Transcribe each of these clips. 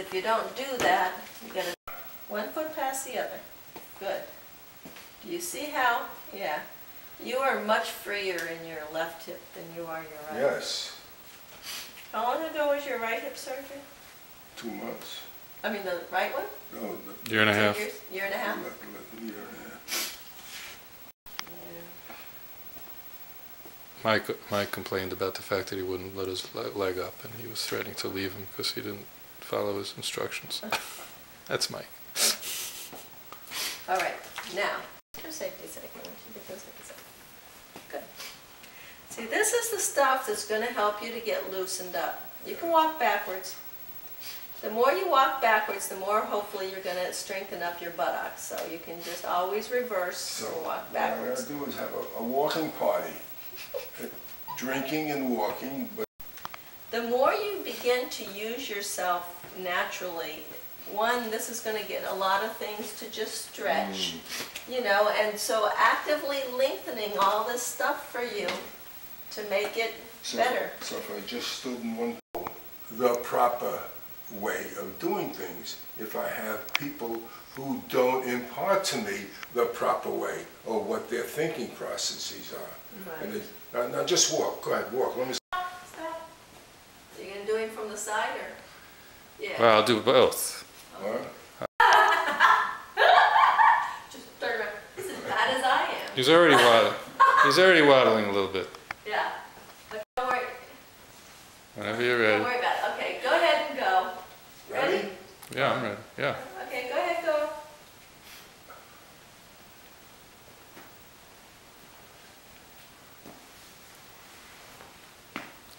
if you don't do that, you gotta 1 foot past the other. Good. Do you see how? Yeah. You are much freer in your left hip than you are your right. Yes. How long ago was your right hip surgery? 2 months. I mean the right one? No. Year and a half. Year and a half? Year and a half. Yeah. Mike complained about the fact that he wouldn't let his leg up, and he was threatening to leave him because he didn't follow his instructions. That's Mike. All right, now, for safety's sake, I want you to get those things up. Good. See, this is the stuff that's going to help you to get loosened up. You can walk backwards. The more you walk backwards, the more hopefully you're going to strengthen up your buttocks. So you can just always reverse or walk backwards. What I gotta do is have a walking party. Drinking and walking. But the more you begin to use yourself naturally, one, this is going to get a lot of things to just stretch, you know, and so actively lengthening all this stuff for you to make it better. So if I just stood in one, the proper way of doing things, if I have people who don't impart to me the proper way or what their thinking processes are. Right. And now just walk. Go ahead, walk. Let me. Stop. So you're going to do him from the side or? Yeah. Well, I'll do both. Just turn around. He's as bad as I am. He's already waddling. He's already waddling a little bit. Yeah. But don't worry. Whenever you're ready. Don't worry about it. Okay, go ahead and go. Ready? Yeah, I'm ready. Yeah. Okay, go ahead, go.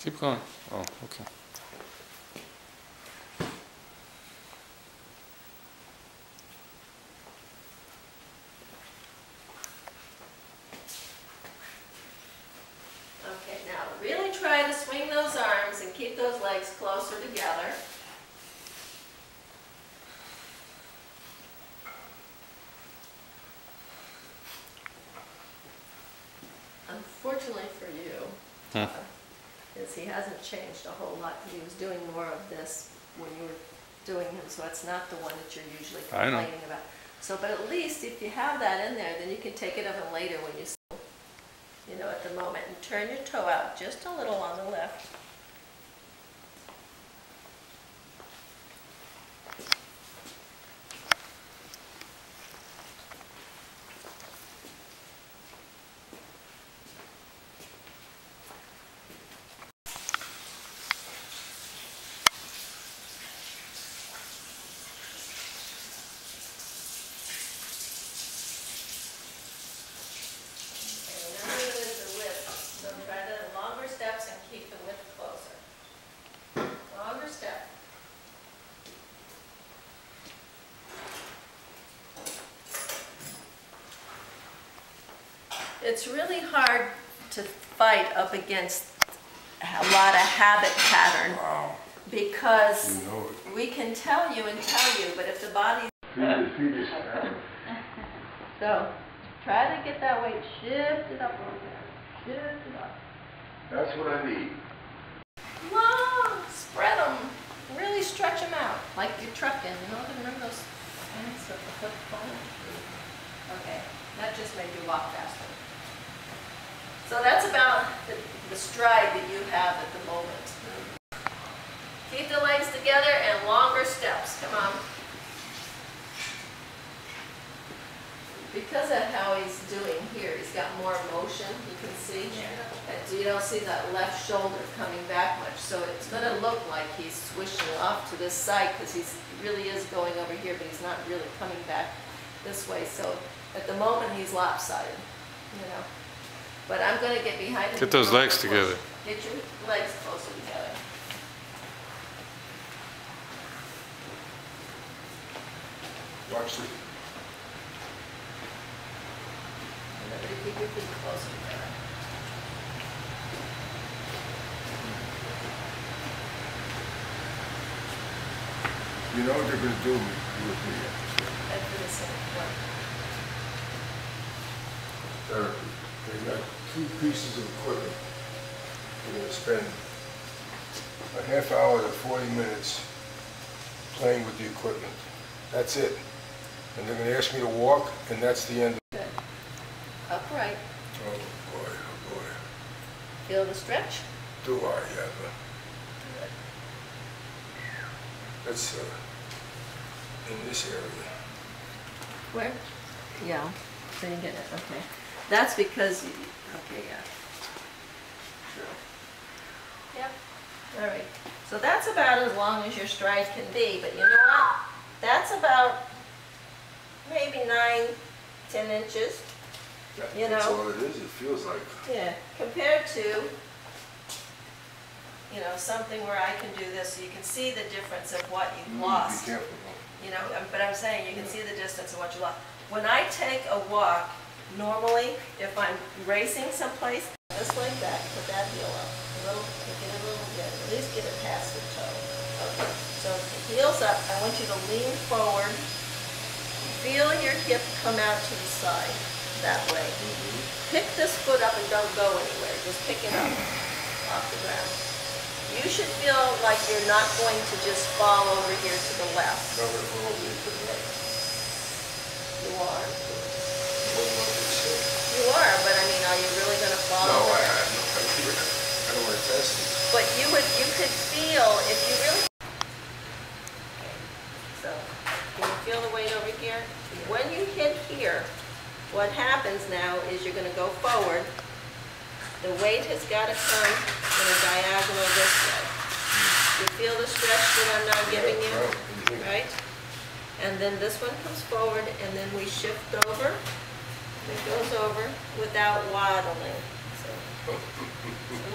Keep going. Oh, okay. Okay, now really try to swing those arms and keep those legs closer together. Unfortunately for you, is he hasn't changed a whole lot. He was doing more of this when you were doing him, so it's not the one that you're usually complaining about. So, but at least if you have that in there, then you can take it of him later when you know, at the moment, and turn your toe out just a little on the left. It's really hard to fight up against a lot of habit pattern. Wow. Because you know we can tell you, but if the body... So, try to get that weight shifted up a little bit. Shift it up. That's what I need. Long, spread them. Really stretch them out, like you're trucking. You know, remember those hands of the foot forward? Okay, that just made you walk faster. So that's about the stride that you have at the moment. Keep the legs together and longer steps. Come on. Because of how he's doing here, he's got more motion, you can see. And you don't see that left shoulder coming back much. So it's going to look like he's swishing off to this side because he really is going over here, but he's not really coming back this way. So at the moment, he's lopsided, you know. But I'm going to get behind him. Get those legs together. Get your legs closer together. Watch this. Remember to keep your feet closer together. You know what they're going to do with me? After the same one. Therapy. They got 2 pieces of equipment. We're going to spend a half hour to 40 minutes playing with the equipment. That's it. And they're gonna ask me to walk, and that's the end. Good. Upright. Oh boy, oh boy. Feel the stretch? Do I ever? That's in this area. Where? Yeah. So you get it. Okay. That's because you. Okay. Yeah. True. Yep. All right. So that's about as long as your stride can be. But you know what? That's about maybe 9, 10 inches. You That's know. all it is. It feels like. Yeah. Compared to, something where I can do this, so you can see the difference of what you've lost. Be careful. But I'm saying you can see the distance of what you lost. When I take a walk, normally, if I'm racing someplace, just like that, put that heel up. Get a little bit, at least get it past the toe. Okay, so the heel's up. I want you to lean forward. Feel your hip come out to the side, that way. Pick this foot up and don't go anywhere. Just pick it up off the ground. You should feel like you're not going to just fall over here to the left. No, we're all over to the right. You are. What do you want me to say? You are, but I mean, are you really going to fall No, over? I have no idea. I don't want to test it. But you could feel, if you really... Okay, so, can you feel the weight over here? When you hit here, what happens now is you're going to go forward. The weight has got to come in a diagonal this way. You feel the stretch that I'm now giving you? Right? And then this one comes forward, and then we shift over. It goes over without waddling. So,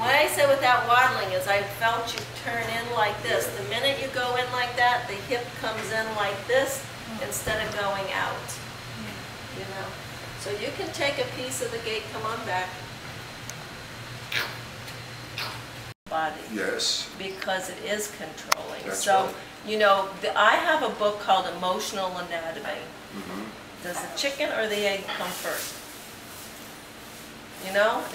why I say without waddling is I felt you turn in like this. The minute you go in like that, the hip comes in like this instead of going out. So you can take a piece of the gait, come on back. Body. Yes. Because it is controlling. That's so, right. I have a book called Emotional Anatomy. Mm-hmm. Does the chicken or the egg come first?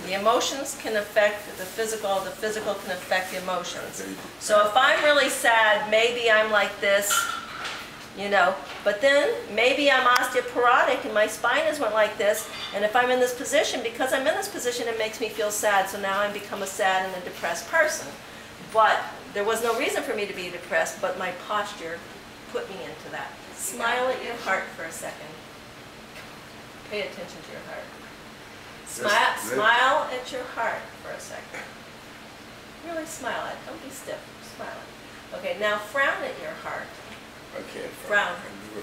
The emotions can affect the physical can affect the emotions. So if I'm really sad, maybe I'm like this, but then maybe I'm osteoporotic and my spine is went like this, and if I'm in this position, because I'm in this position, it makes me feel sad, so now I become a sad and a depressed person. But there was no reason for me to be depressed, but my posture put me into that. Smile at your heart for a second. Pay attention to your heart. Smile at your heart for a second. Really smile at it. Don't be stiff. Smile at it. Okay, now frown at your heart. I can't Frown.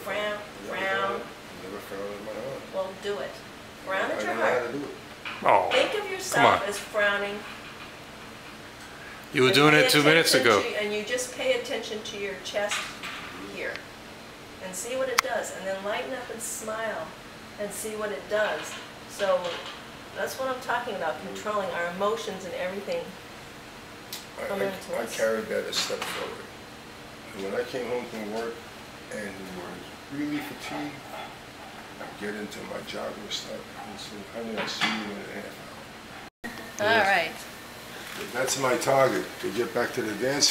Frown. Frown. Never frown at my heart. Well, do it. Frown at your I don't know how heart. to do it. Oh, Think of yourself as frowning. you were doing it 2 minutes ago. And you just pay attention to your chest here. And see what it does. And then lighten up and smile. And see what it does. So that's what I'm talking about, controlling our emotions and everything. I carried that a step forward. And when I came home from work and was really fatigued, I get into my jogging stuff and say, honey, I'll see you in a half hour. All right. That's my target, to get back to the dance.